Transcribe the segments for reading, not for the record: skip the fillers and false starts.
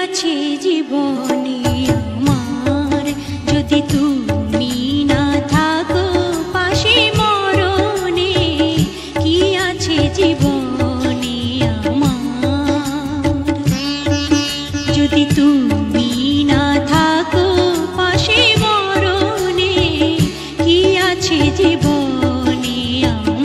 আছে জীবনে আমার, যদি তুমি না থাকো পাশে মরণে, কি আছে জীবনে আমার, যদি তুমি না থাকো পাশে মরণে, কি আছে জীবনে আমার।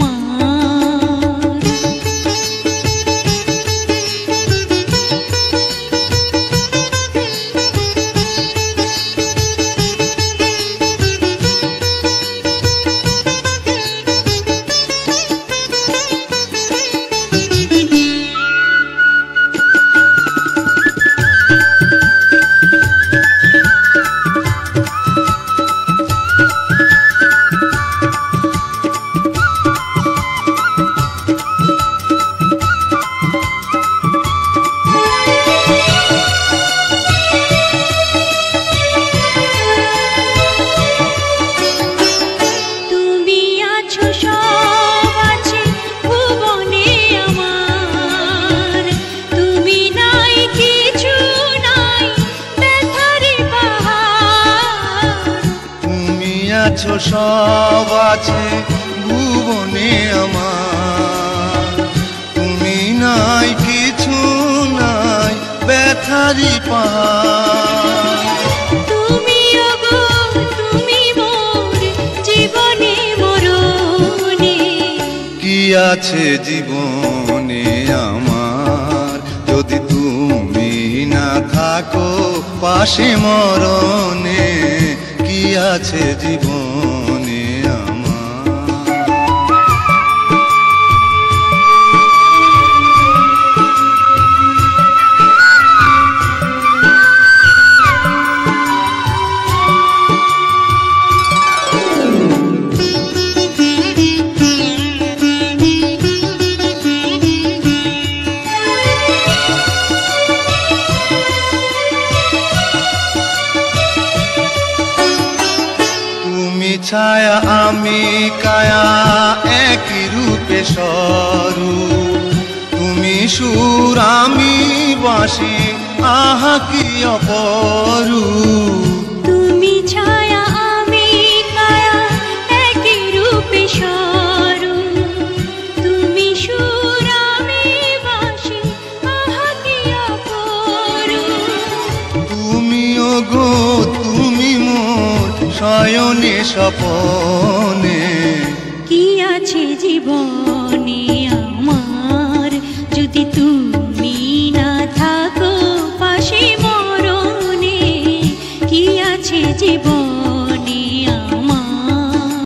সব আছে ভুবনে আমার, তুমি নাই কিছু নাই ব্যথারি পাহাড়, তুমি ওগো তুমি মোর জীবনে মরণে, কি আছে জীবনে আমার, যদি তুমি না থাকো পাশে মরণে, কি আছে জীবনে আমার। ছায়া আমি কায়া একই রূপে স্বরূপ, তুমি সুর আমি বাঁশি আহা কি অপরূপ, তুমি ছায়া আমি কায়া একই রূপে স্বরূপ, তুমি সুর আমি বাঁশি আহা কি অপরূপ, তুমি ওগো তুমি মোর শয়নে স্বপনে, কি আছে জীবনে আমার, যদি তুমি না থাকো পাশে মরণে, কি আছে জীবন।